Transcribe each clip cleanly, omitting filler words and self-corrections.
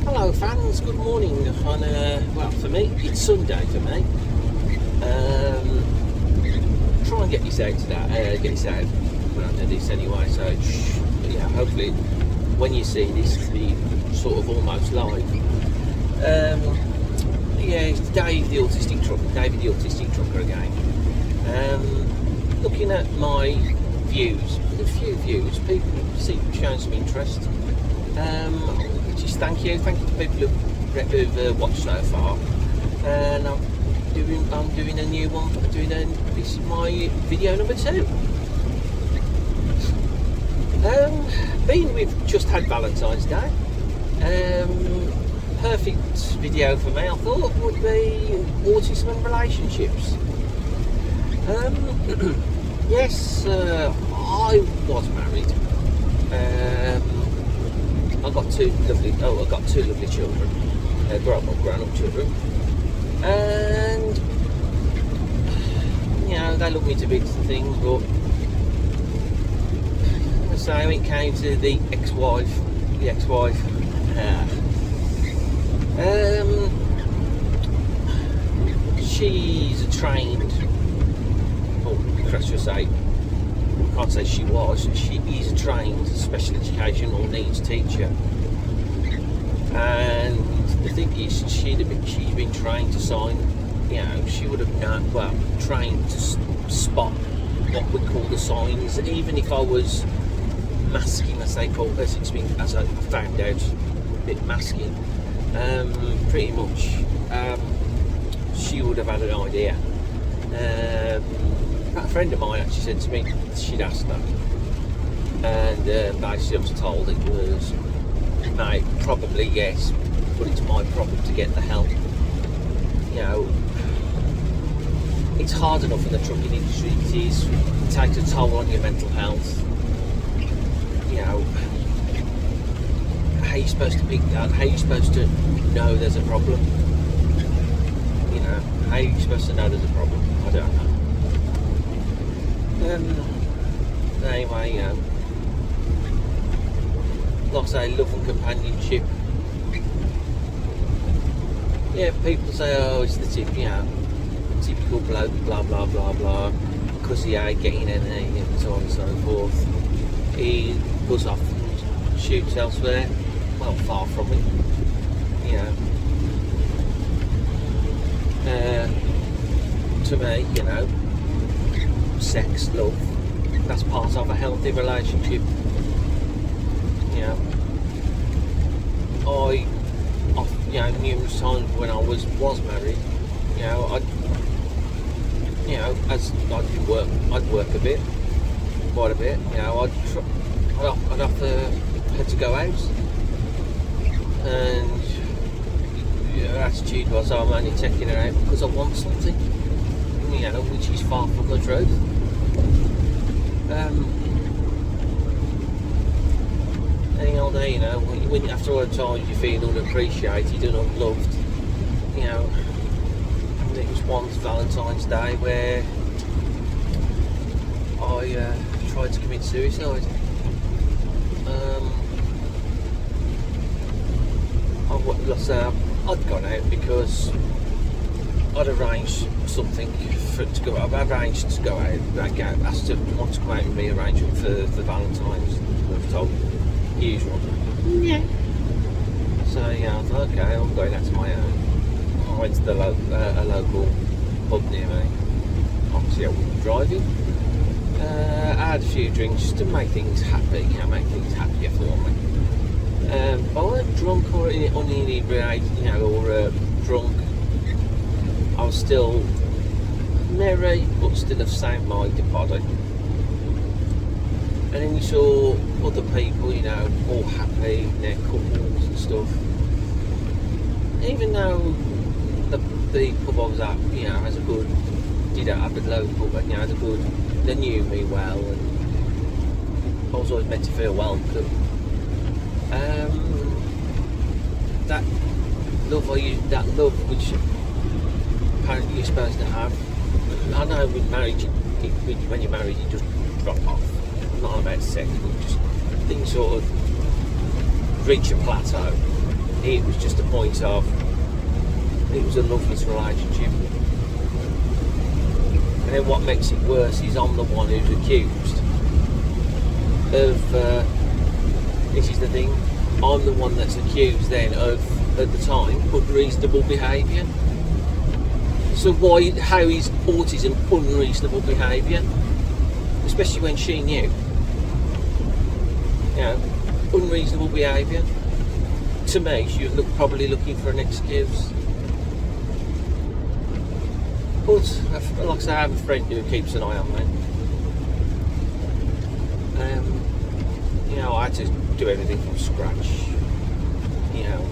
Hello fans, good morning on, well for me, it's Sunday for me. Try and get this out today, get this out when I do this anyway, so yeah, hopefully when you see this it'll be sort of almost live. Yeah, it's David the Autistic Trucker again. Looking at my views, a few views, people seem showing some interest. Which is thank you to people who've watched so far. And I'm doing a new one. This is my video number 2. Being we've just had Valentine's Day, perfect video for me I thought would be autism and relationships. Yes, I was married. I've got two lovely children, grown-up children, and you know they love me to bits and things. But so when it came to the ex-wife, she's a trained, or let's just say, I can't say she is a trained special education or needs teacher, and the thing is she's been trained to sign, you know, she would have known, well, trained to spot what we call the signs, even if I was masking, as they call it, as I found out, a bit masking, pretty much, she would have had an idea. A friend of mine actually said to me she'd asked her, and basically I was told it was, mate, probably yes, but it's my problem to get the help. You know, it's hard enough in the trucking industry. It takes a toll on your mental health. You know, how are you supposed to pick that? How are you supposed to know there's a problem? You know, how are you supposed to know there's a problem? I don't know. Anyway, like I say, love and companionship. Yeah, people say, oh, it's the typical bloke, blah blah blah blah, because he ain't getting any, and so on and so forth. He goes off and shoots elsewhere. Well, far from it. You know. To me, you know, sex, love, that's part of a healthy relationship. You know, numerous times when I was married, you know, as I'd work a bit, quite a bit. You know, I'd have to go out, and her attitude was, I'm only taking her out because I want something. You know, which is far from the truth. Any old day, you know, when after all the times you feel unappreciated and unloved, you know. It was once Valentine's Day where I tried to commit suicide. I'd gone out because I'd arranged something for it to go out. I arranged to go out. Asked to want to go out with me, arrangement for Valentine's. I was told, usual. Yeah. So yeah, I thought, okay, I'm going out to my own. I went to the a local pub near me. Obviously, I wasn't driving. I had a few drinks just to make things happy. You know, make things happier for me. I wasn't drunk or inebriated, you know, or drunk. I was still merry, but still of sound-minded body. And then you saw other people, you know, all happy, their couples and stuff. Even though the pub I was at, you know, has a good, did have a local, but you know, has a good, they knew me well, and I was always meant to feel welcome. That love which apparently you're supposed to have. I know with marriage, when you're married, you just drop off. Not about sex, but just things sort of reach a plateau. it was just a point of, it was a loveless relationship. And then what makes it worse is I'm the one who's accused of, this is the thing, I'm the one that's accused then of, at the time, unreasonable behaviour. So how is autism unreasonable behaviour? Especially when she knew. You know, unreasonable behaviour. To me, she was probably looking for an excuse. But, like I say, I have a friend who keeps an eye on me. You know, I had to do everything from scratch. You know,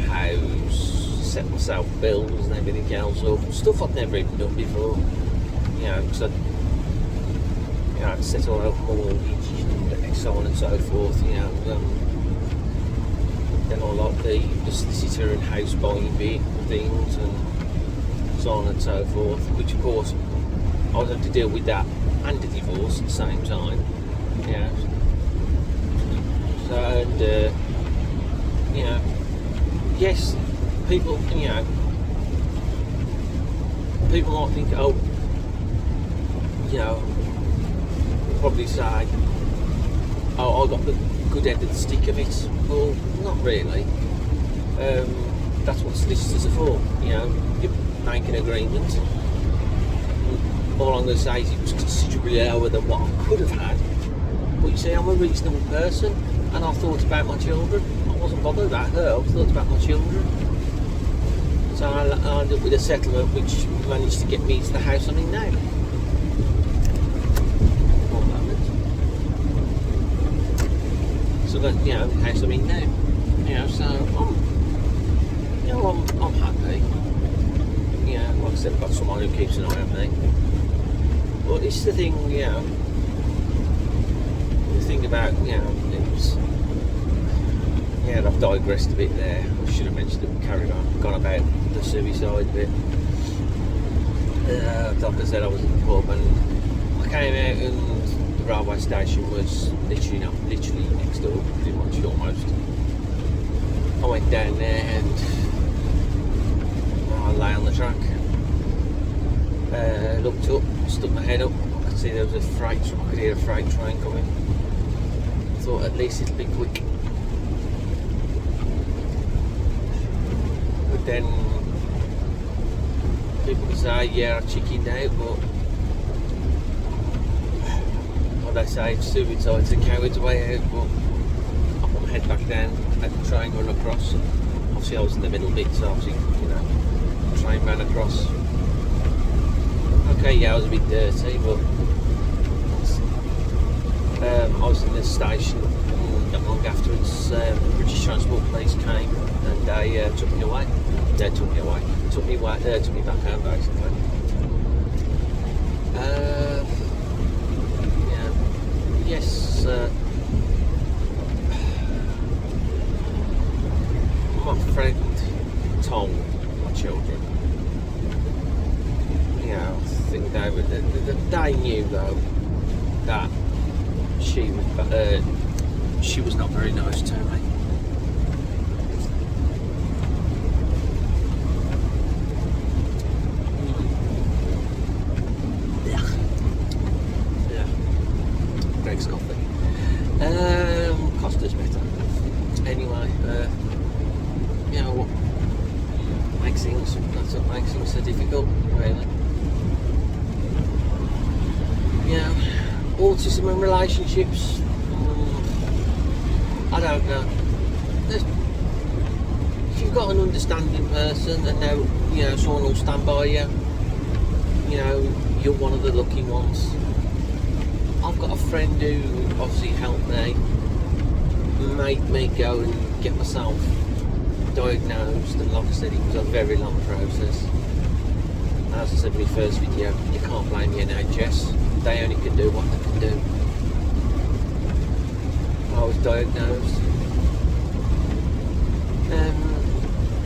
house, set myself bills and everything else up. Stuff I'd never even done before. You know, because I had to settle out mortgage and so on and so forth. You know, then I like the solicitor and house buying bit and things and so on and so forth, which of course I would have to deal with that and the divorce at the same time. You know, so and you know, yes, people, you know, people might think, oh, you know, probably say, oh, I got the good end of the stick of it. Well, not really. That's what solicitors are for. You know, you make an agreement. All I'm going to say is it was considerably lower than what I could have had. But you see, I'm a reasonable person, and I thought about my children. I wasn't bothered about her, I thought about my children. So I ended up with a settlement which managed to get me to the house I'm in now. One moment. So that, you know, the house I'm in now. You know, so I'm happy. You know, like I said, I've got someone who keeps an eye on me. But it's the thing, you know, the thing about, you know, it's, yeah, I've digressed a bit there. I should have mentioned it, carried on, gone about the suicide bit. Like I said, I was at the pub and I came out and the railway station was literally next door, pretty much, almost. I went down there and I lay on the track, looked up, stuck my head up, I could see there was I could hear a freight train coming. I thought at least it'll be quick. But then people can say, yeah, I chickened out, but what they say, suicide's a coward's way out. But I put my head back down, had the train run across. Obviously I was in the middle bit, so obviously, you know, the train ran across. Okay, yeah, I was a bit dirty, but I was in the station not long afterwards. The British Transport Police came and they took me away. They took me back home basically. Yeah, yes. My friend told my children. You know, I think they knew though that she was not very nice to me. Yeah. Greg's coffee. Costa's better. Anyway, you know what makes things, that's what makes things so difficult, really. You know, autism and relationships, I don't know. If you've got an understanding person and now, you know, someone will stand by you, you know, you're one of the lucky ones. I've got a friend who obviously helped me, made me go and get myself diagnosed, and like I said, it was a very long process. And as I said in my first video, you can't blame the NHS. They only can do what they can do. I was diagnosed.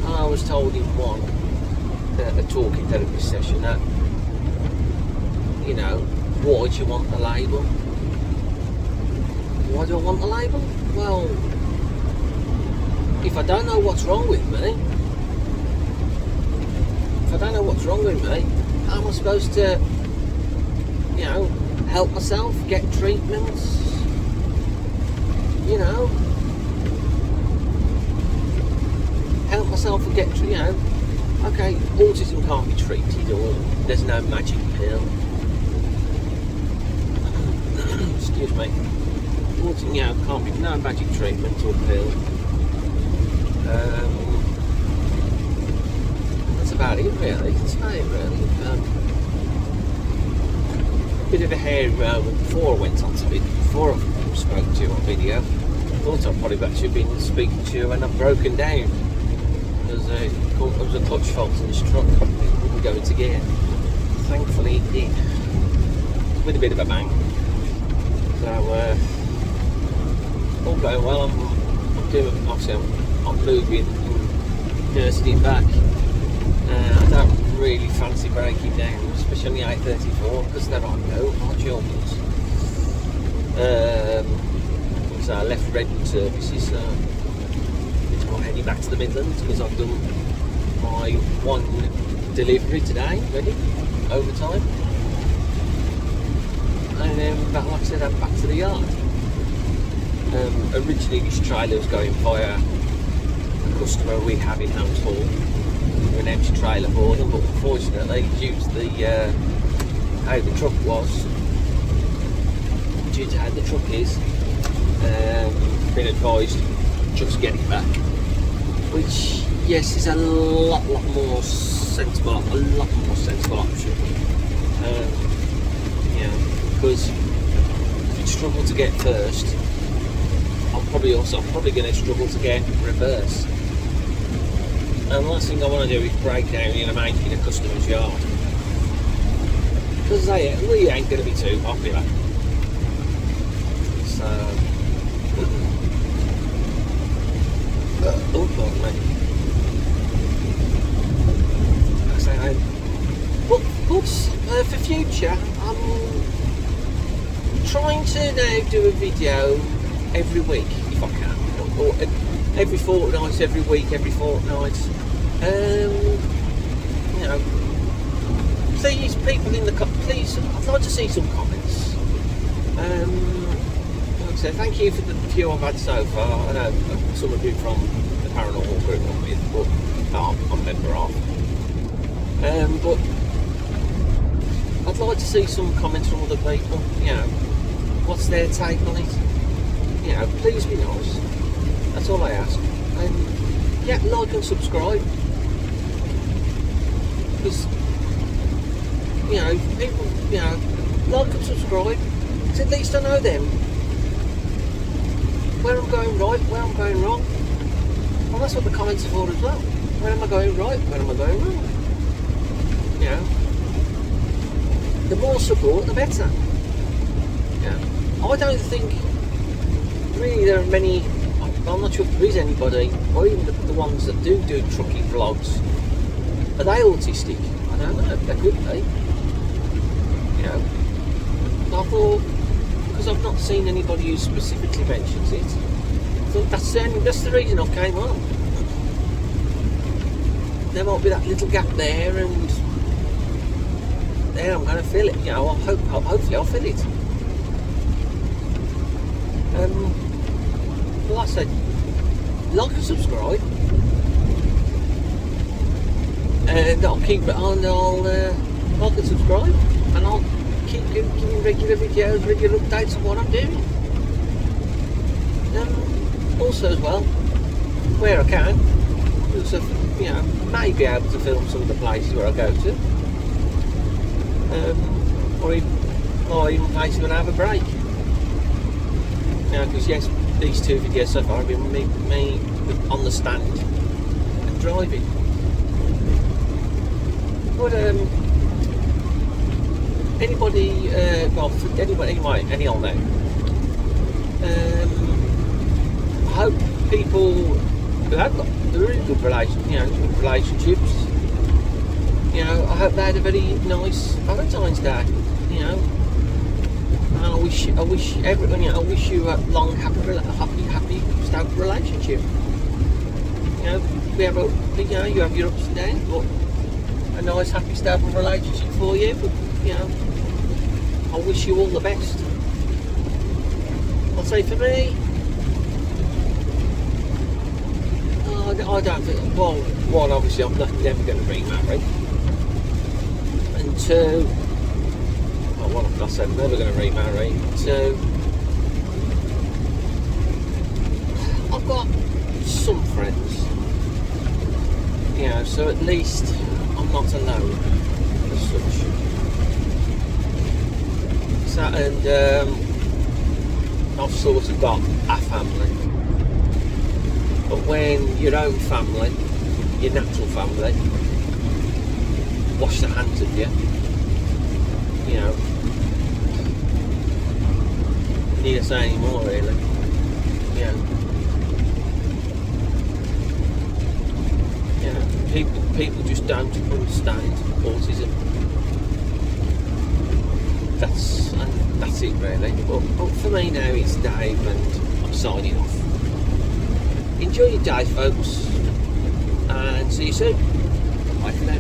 I was told in a talking therapy session that, you know, why do you want the label? Why do I want the label? Well, if I don't know what's wrong with me, how am I supposed to, help myself, get treatments, help myself and get, okay, autism can't be treated, or there's no magic pill. Excuse me. Autism, can't be, no magic treatment or pill. That's about it, really. Bit of a hairy moment before I went on to before I spoke to you on video. I thought I'd probably actually been speaking to you and I've broken down. There was a clutch fault in this truck. It wouldn't go into gear. Thankfully it did. With a bit of a bang. So, all going well. I'm doing, obviously I'm moving and nursing it back. I don't really fancy breaking down, especially on the A34, because there are no margins. So I left Redmond services, so I'm heading back to the Midlands because I've done my one delivery today, ready, overtime. And then, like I said, I'm back to the yard. Originally this trailer was going via a customer we have in Hams Hall, an empty trailer for them, but unfortunately due to how the truck was, due to how the truck is, been advised just get it back, which yes is a lot more sensible option. Because if you struggle to get first, I'm probably going to struggle to get reverse. And the last thing I want to do is break down in a customer's yard, because we ain't going to be too popular. So, oh pardon me. But for future, I'm trying to now do a video every week if I can, or every fortnight, every week, every fortnight. Please, people in the please, I'd like to see some comments. Like I said, thank you for the few I've had so far. I know some of you from the paranormal group I'm with, but I'm a member of. But I'd like to see some comments from other people. What's their take on it? Please be nice. That's all I ask. And like and subscribe. Because people, like and subscribe. So at least I know them. Where I'm going right, where I'm going wrong. Well, that's what the comments are for as well. Where am I going right? Where am I going wrong? The more support, the better. I don't think really there are many. I'm not sure if there is anybody, or even the ones that do trucking vlogs. Are they autistic? I don't know. They could be. I thought, because I've not seen anybody who specifically mentions it, I thought that's the reason I came on. There might be that little gap there, and there I'm going to fill it. Hopefully I'll fill it. Like I said, like and subscribe, and I'll keep it on. I'll like and subscribe, and I'll keep giving regular videos, regular updates of what I'm doing. Also as well, where I can, may be able to film some of the places where I go to, or even places when I have a break. Because yes, these two videos so far have been me on the stand and driving. But any on there. I hope people who have got really good relationships. I hope they had a very nice Valentine's Day. And I wish everyone, I wish you a long, happy, stable relationship. we have you have your ups and downs, but a nice, happy, stable relationship for you. But I wish you all the best. I'll say for me, I don't think. Well, one, obviously, I'm never going to remarry, and two, well, I said I'm never going to remarry. Two, I've got some friends, so at least I'm not alone as such. So, and I've sort of got a family. But when your own family, your natural family, wash their hands of you, need to say any more really. People just don't understand autism. That's it really. But for me now it's Dave and I'm signing off. Enjoy your day folks and see you soon. Bye for now.